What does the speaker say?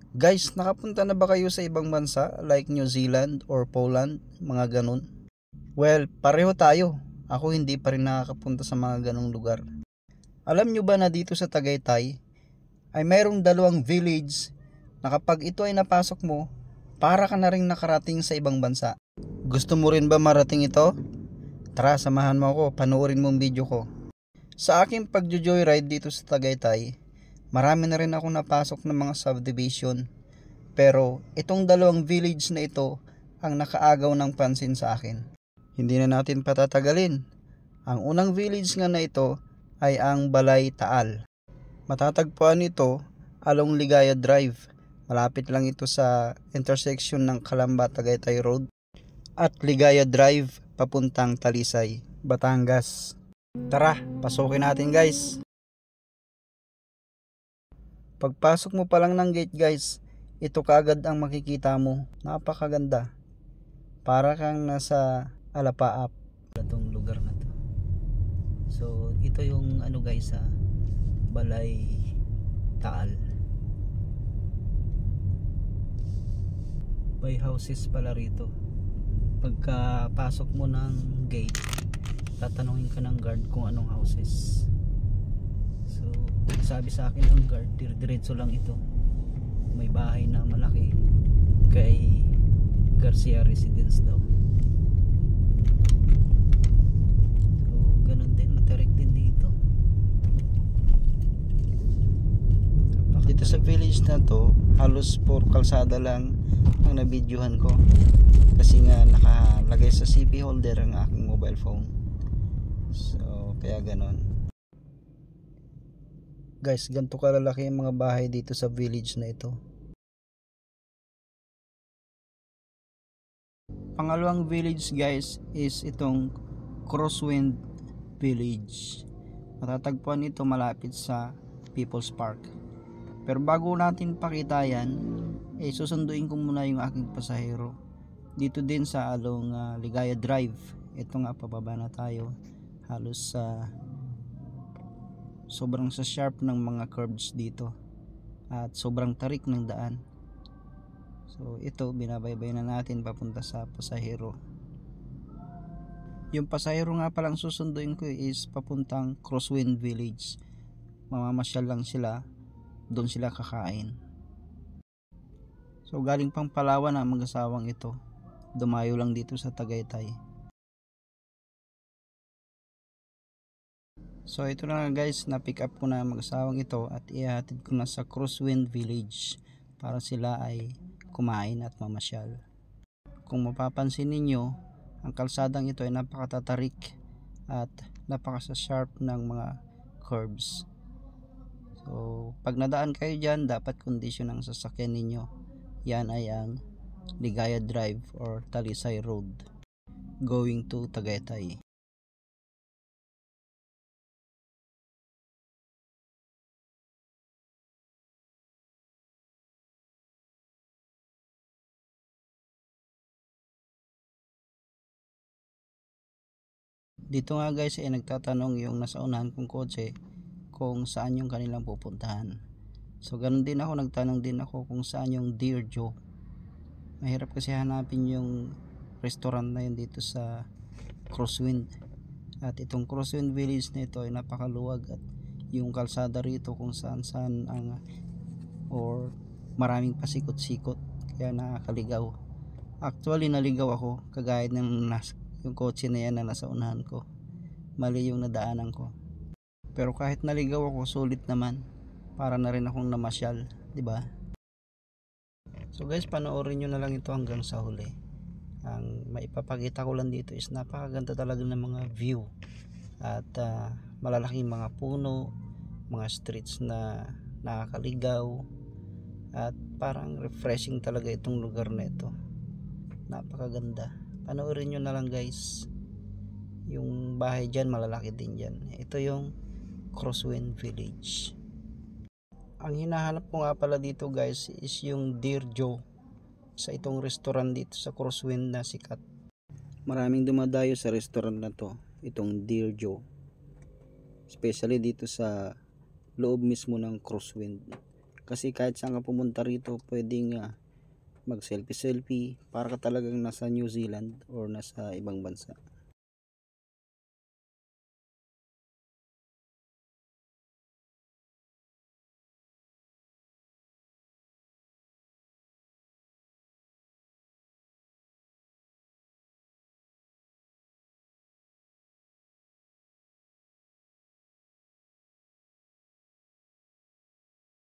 Guys, nakapunta na ba kayo sa ibang bansa like New Zealand or Poland, mga ganun? Well, pareho tayo. Ako hindi pa rin nakakapunta sa mga ganung lugar. Alam nyo ba na dito sa Tagaytay ay mayroong dalawang village na kapag ito ay napasok mo, para ka na rin nakarating sa ibang bansa. Gusto mo rin ba marating ito? Tara, samahan mo ako, panoorin mo ang video ko. Sa aking pagjo-joyride dito sa Tagaytay, marami na rin ako napasok ng mga subdivision. Pero itong dalawang village na ito ang nakaagaw ng pansin sa akin. Hindi na natin patatagalin. Ang unang village nga na ito ay ang Balay Taal. Matatagpuan ito along Ligaya Drive. Malapit lang ito sa intersection ng Calamba Tagaytay Road at Ligaya Drive papuntang Talisay, Batangas. Tara, pasukin natin guys. Pagpasok mo pa lang ng gate guys, ito kaagad ang makikita mo. Napakaganda. Para kang nasa Alapaap. Itong lugar na to. So, ito yung ano guys Balay Taal. May houses pala rito. Pagkapasok mo ng gate, tatanungin ka ng guard kung anong houses. So, sabi sa akin ng guard, diretso lang ito. May bahay na malaki kay Garcia Residence daw. So, ganun din, matarik din dito. Dito sa village na to, halos puro kalsada lang ang nabidyohan ko. Kasi nga nakalagay sa CP holder ang aking mobile phone. So, kaya ganon. Guys, ganito kalalaki ang mga bahay dito sa village na ito. Pangalawang village guys is itong Crosswind Village. Matatagpuan ito malapit sa People's Park. Pero bago natin pakita yan, susunduin ko muna yung aking pasahero. Dito din sa along Ligaya Drive. Ito nga, pababa na tayo. Halos sobrang sa sharp ng mga curves dito. At sobrang tarik ng daan. So ito, binabaybay na natin papunta sa pasahero. Yung pasahero nga palang susunduin ko is papuntang Crosswind Village. Mamamasyal lang sila. Doon sila kakain. So galing pang Palawan ang mag-asawang ito. Dumayo lang dito sa Tagaytay. So ito na guys, na-pick up ko na mag-asawang ito at ihatid ko na sa Crosswind Village para sila ay kumain at mamasyal. Kung mapapansin ninyo, ang kalsadang ito ay napakatatarik at napaka-sharp ng mga curves. So pag nadaan kayo dyan, dapat kondisyon ang sasakyan ninyo. Yan ay ang Ligaya Drive or Talisay Road going to Tagaytay. Dito nga guys ay nagtatanong yung nasa unahan kong kotse kung saan yung kanilang pupuntahan. So ganun din ako, nagtanong din ako kung saan yung Dear Joe. Mahirap kasi hanapin yung restaurant na yun dito sa Crosswind. At itong Crosswind Village na ito ay napakaluwag at yung kalsada rito kung saan saan ang or maraming pasikot-sikot kaya nakakaligaw. Actually naligaw ako kagaya ng yung kotse na yan na nasa unahan ko. Mali yung nadaanan ko. Pero kahit naligaw ako, sulit naman. Para na rin akong namasyal, di ba? So guys, panoorin nyo na lang ito hanggang sa huli. Ang maipapakita ko lang dito is napakaganda talaga ng mga view. At malalaking mga puno, mga streets na nakakaligaw. At parang refreshing talaga itong lugar na ito. Napakaganda. Panoorin nyo na lang guys. Yung bahay dyan, malalaki din dyan. Ito yung Crosswind Village. Ang hinahanap ko nga pala dito guys is yung Dear Joe sa itong restaurant dito sa Crosswind na sikat. Maraming dumadayo sa restaurant na to, itong Dear Joe. Especially dito sa loob mismo ng Crosswind. Kasi kahit saan ka pumunta rito, pwedeng mag selfie selfie para ka talagang nasa New Zealand or nasa ibang bansa.